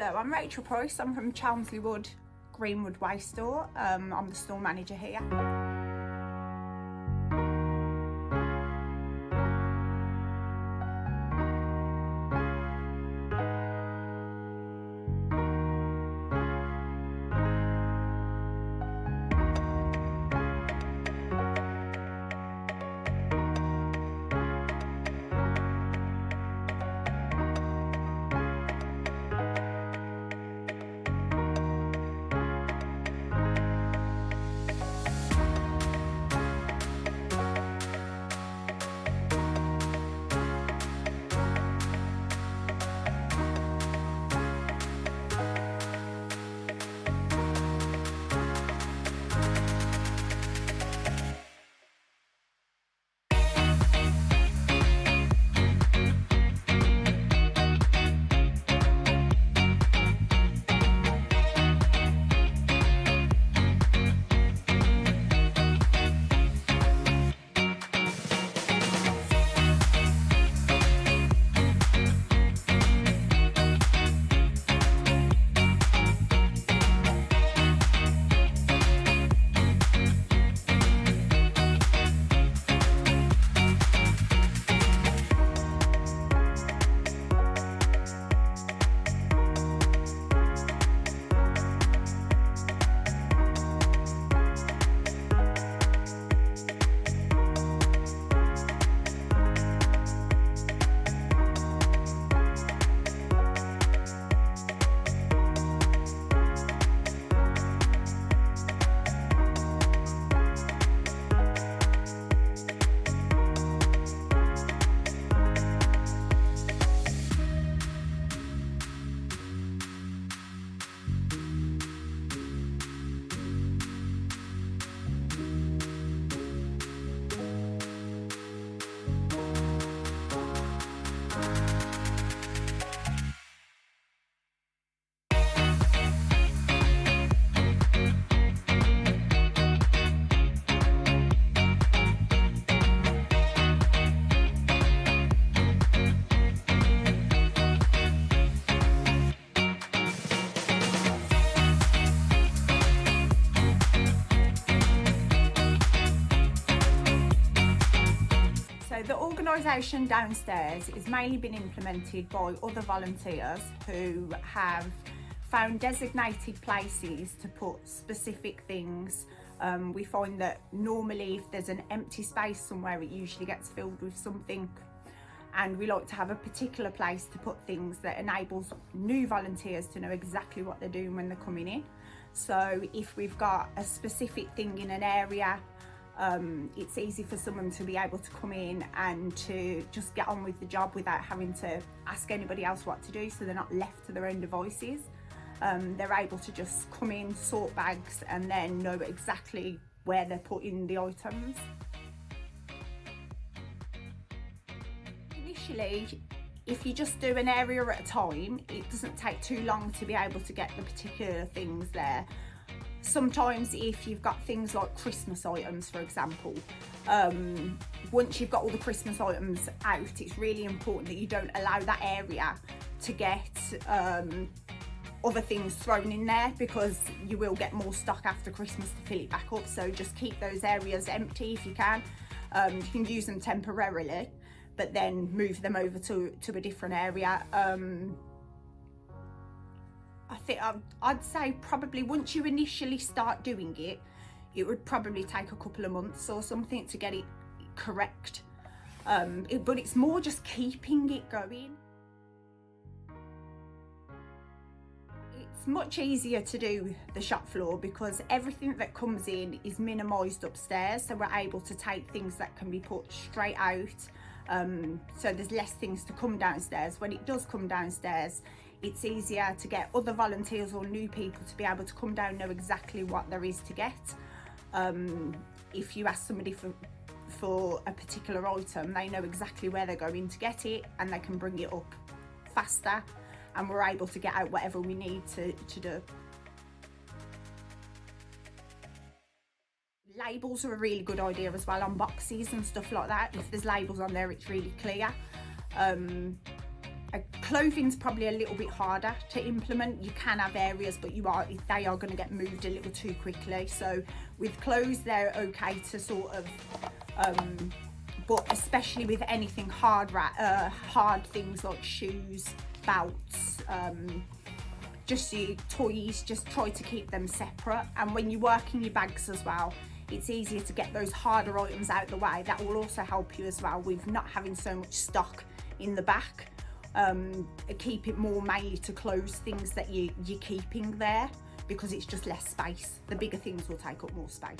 Hello, I'm Rachel Price. I'm from Chelmsley Greenwood Waste Store. I'm the store manager here. So the organisation downstairs is mainly been implemented by other volunteers who have found designated places to put specific things. We find that normally if there's an empty space somewhere, it usually gets filled with something, and we like to have a particular place to put things that enables new volunteers to know exactly what they're doing when they're coming in. So if we've got a specific thing in an area, it's easy for someone to be able to come in and to just get on with the job without having to ask anybody else what to do, so they're not left to their own devices. They're able to just come in, sort bags, and then know exactly where they're putting the items. Initially, if you just do an area at a time, it doesn't take too long to be able to get the particular things there. Sometimes if you've got things like Christmas items, for example, once you've got all the Christmas items out, it's really important that you don't allow that area to get other things thrown in there, because you will get more stock after Christmas to fill it back up. So just keep those areas empty if you can. You can use them temporarily, but then move them over to a different area. I think I'd say probably once you initially start doing it, it would probably take a couple of months or something to get it correct. But it's more just keeping it going. It's much easier to do the shop floor because everything that comes in is minimised upstairs, so we're able to take things that can be put straight out. So there's less things to come downstairs. When it does come downstairs, it's easier to get other volunteers or new people to be able to come down, know exactly what there is to get. If you ask somebody for a particular item, they know exactly where they're going to get it, and they can bring it up faster, and we're able to get out whatever we need to do. Labels are a really good idea as well on boxes and stuff like that. If there's labels on there, it's really clear. Clothing's probably a little bit harder to implement. You can have areas, but they are going to get moved a little too quickly. So with clothes, they're okay to sort of, but especially with anything hard things like shoes, belts, just your toys, just try to keep them separate. And when you work in your bags as well, it's easier to get those harder items out the way. That will also help you as well with not having so much stock in the back. Keep it more mainly to close things that you're keeping there, because it's just less space. The bigger things will take up more space.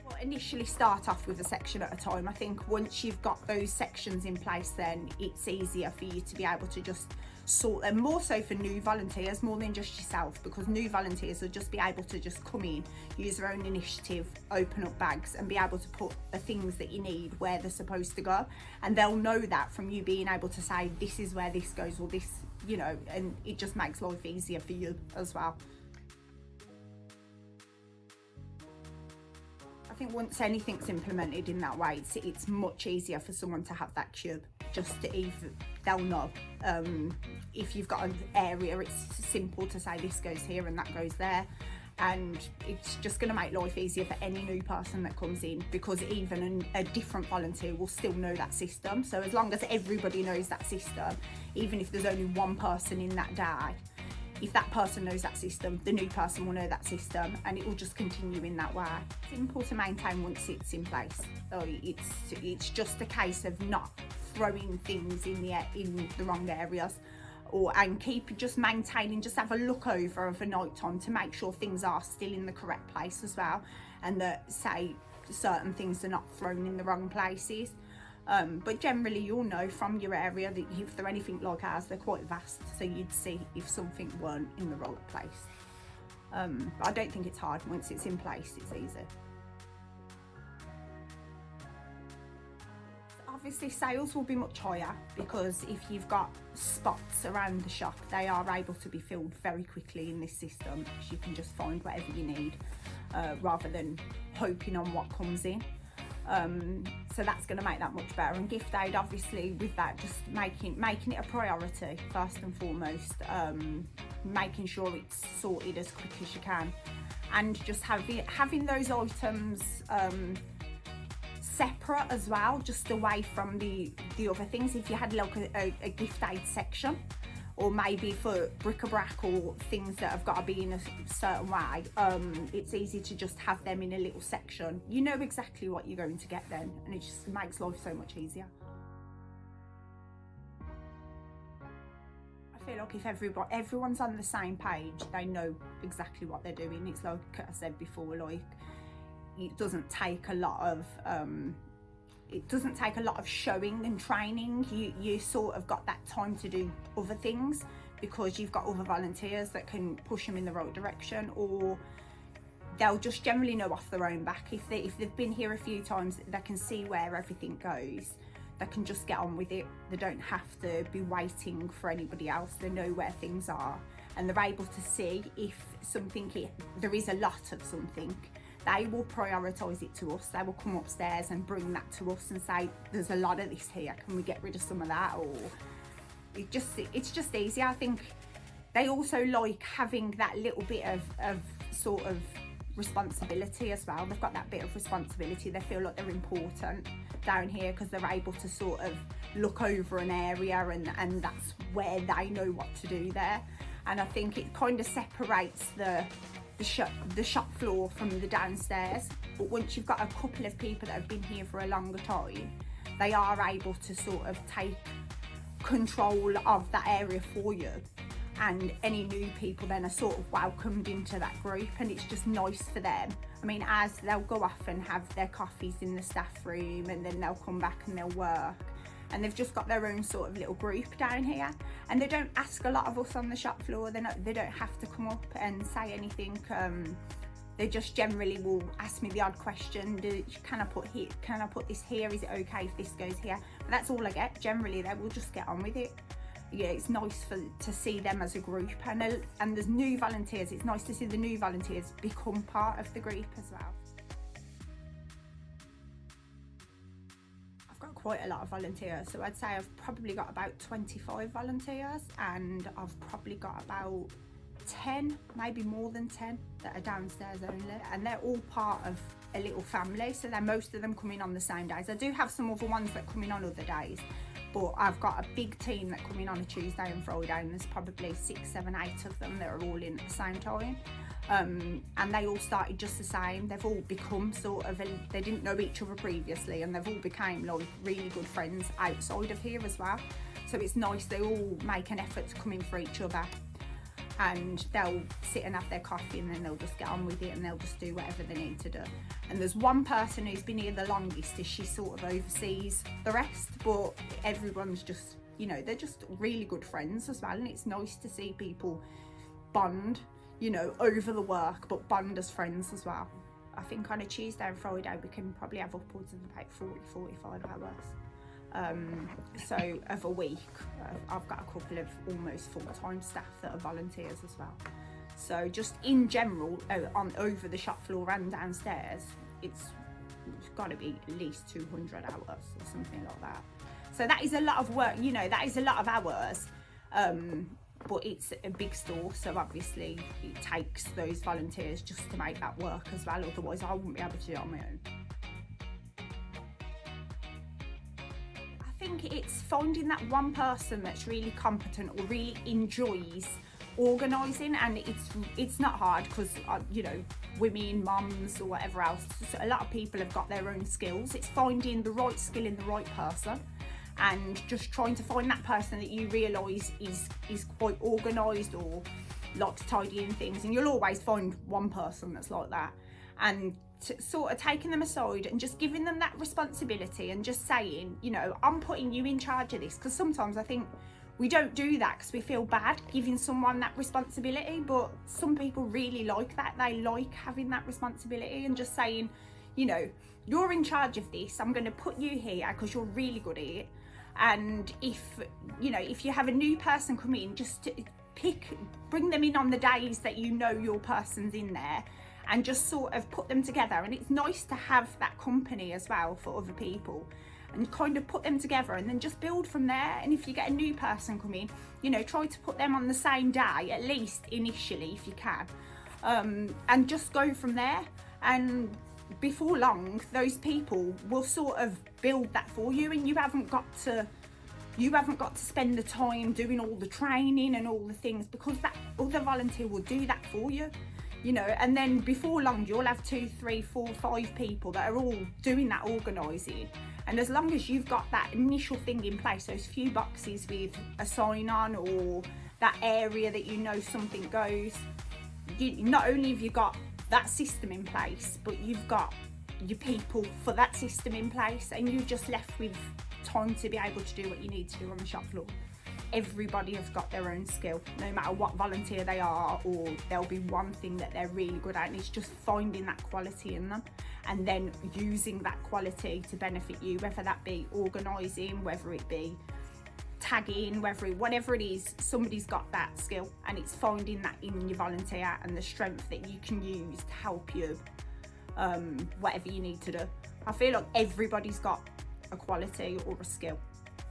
Well, initially start off with a section at a time. I think once you've got those sections in place, then it's easier for you to be able to just sort them, more so for new volunteers more than just yourself, because new volunteers will just be able to just come in, use their own initiative, open up bags and be able to put the things that you need where they're supposed to go, and they'll know that from you being able to say this is where this goes, or this, you know, and it just makes life easier for you as well. I think once anything's implemented in that way, it's much easier for someone to have that cube. Just to even, they'll know. If you've got an area, it's simple to say this goes here and that goes there, and it's just going to make life easier for any new person that comes in, because even a different volunteer will still know that system. So as long as everybody knows that system, even if there's only one person in that day, if that person knows that system, the new person will know that system, and it will just continue in that way. Simple to maintain once it's in place. So it's just a case of not throwing things in the wrong areas, and keep just maintaining, just have a look over of a night time to make sure things are still in the correct place as well, and that say certain things are not thrown in the wrong places. But generally you'll know from your area that if they're anything like ours, they're quite vast, so you'd see if something weren't in the right place. But I don't think it's hard. Once it's in place, it's easy. Obviously sales will be much higher, because if you've got spots around the shop, they are able to be filled very quickly in this system, because you can just find whatever you need, rather than hoping on what comes in. So that's going to make that much better. And gift aid, obviously, with that, just making it a priority first and foremost, making sure it's sorted as quick as you can, and just having those items separate as well, just away from the other things. If you had like a gift aid section, or maybe for bric-a-brac or things that have got to be in a certain way, it's easy to just have them in a little section. You know exactly what you're going to get then, and it just makes life so much easier. I feel like if everyone's on the same page, they know exactly what they're doing. It's like I said before, like it doesn't take a lot of showing and training. You sort of got that time to do other things, because you've got other volunteers that can push them in the right direction, or they'll just generally know off their own back. If they've been here a few times, they can see where everything goes. They can just get on with it. They don't have to be waiting for anybody else. They know where things are, and they're able to see if there is a lot of something. They will prioritise it to us. They will come upstairs and bring that to us and say, there's a lot of this here, can we get rid of some of that? Or it's just easy. I think they also like having that little bit of sort of responsibility as well. They've got that bit of responsibility. They feel like they're important down here, because they're able to sort of look over an area, and that's where they know what to do there. And I think it kind of separates the shop floor from the downstairs. But once you've got a couple of people that have been here for a longer time, they are able to sort of take control of that area for you, and any new people then are sort of welcomed into that group, and it's just nice for them. I mean, as they'll go off and have their coffees in the staff room, and then they'll come back and they'll work, and they've just got their own sort of little group down here, and they don't ask a lot of us on the shop floor. They don't have to come up and say anything. They just generally will ask me the odd question: can I put this here? Is it okay if this goes here? But that's all I get. Generally, they will just get on with it. Yeah, it's nice to see them as a group, and there's new volunteers. It's nice to see the new volunteers become part of the group as well. I've got quite a lot of volunteers, so I'd say I've probably got about 25 volunteers, and I've probably got about 10, maybe more than 10, that are downstairs only, and they're all part of a little family, so they're most of them come in on the same days. I do have some other ones that come in on other days, but I've got a big team that come in on a Tuesday and Friday, and there's probably 6, 7, 8 of them that are all in at the same time. And they all started just the same. They've all become sort of, they didn't know each other previously, and they've all become like really good friends outside of here as well. So it's nice, they all make an effort to come in for each other, and they'll sit and have their coffee, and then they'll just get on with it, and they'll just do whatever they need to do. And there's one person who's been here the longest, as she sort of oversees the rest, but everyone's just, you know, they're just really good friends as well, and it's nice to see people bond, you know, over the work, but bond as friends as well. I think on a Tuesday and Friday we can probably have upwards of about 40-45 hours. So of a week, I've got a couple of almost full-time staff that are volunteers as well. So just in general, over the shop floor and downstairs, it's got to be at least 200 hours or something like that. So that is a lot of work, you know, that is a lot of hours. But it's a big store, so obviously it takes those volunteers just to make that work as well, otherwise I wouldn't be able to do it on my own. I think it's finding that one person that's really competent or really enjoys organising, and it's not hard, because you know, women, mums or whatever else, so a lot of people have got their own skills. It's finding the right skill in the right person, and just trying to find that person that you realise is quite organised or likes tidying things, and you'll always find one person that's like that, and sort of taking them aside and just giving them that responsibility and just saying, you know, I'm putting you in charge of this, because sometimes I think we don't do that because we feel bad giving someone that responsibility, but some people really like that. They like having that responsibility and just saying, you know, you're in charge of this, I'm going to put you here because you're really good at it. And if, you know, if you have a new person come in, just bring them in on the days that you know your person's in there, and just sort of put them together. And it's nice to have that company as well for other people, and kind of put them together and then just build from there. And if you get a new person come in, you know, try to put them on the same day, at least initially if you can, and just go from there. And before long, those people will sort of build that for you, and you haven't got to spend the time doing all the training and all the things, because that other volunteer will do that for you, you know. And then before long you'll have 2, 3, 4, 5 people that are all doing that organising. And as long as you've got that initial thing in place, those few boxes with a sign on, or that area that you know something goes, not only have you got that system in place, but you've got your people for that system in place, and you're just left with time to be able to do what you need to do on the shop floor. Everybody has got their own skill, no matter what volunteer they are, or there'll be one thing that they're really good at, and it's just finding that quality in them and then using that quality to benefit you, whether that be organising, whether it be tagging, whatever it is. Somebody's got that skill, and it's finding that in your volunteer and the strength that you can use to help you, whatever you need to do. I feel like everybody's got a quality or a skill,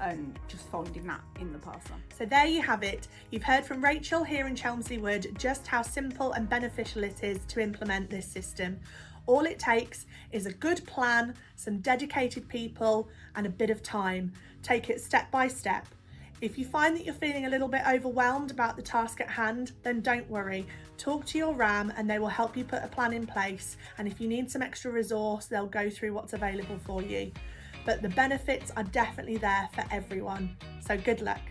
and just finding that in the person. So there you have it. You've heard from Rachel here in Chelmsley Wood just how simple and beneficial it is to implement this system. All it takes is a good plan, some dedicated people, and a bit of time. Take it step by step. If you find that you're feeling a little bit overwhelmed about the task at hand, then don't worry. Talk to your RAM and they will help you put a plan in place. And if you need some extra resource, they'll go through what's available for you. But the benefits are definitely there for everyone. So good luck.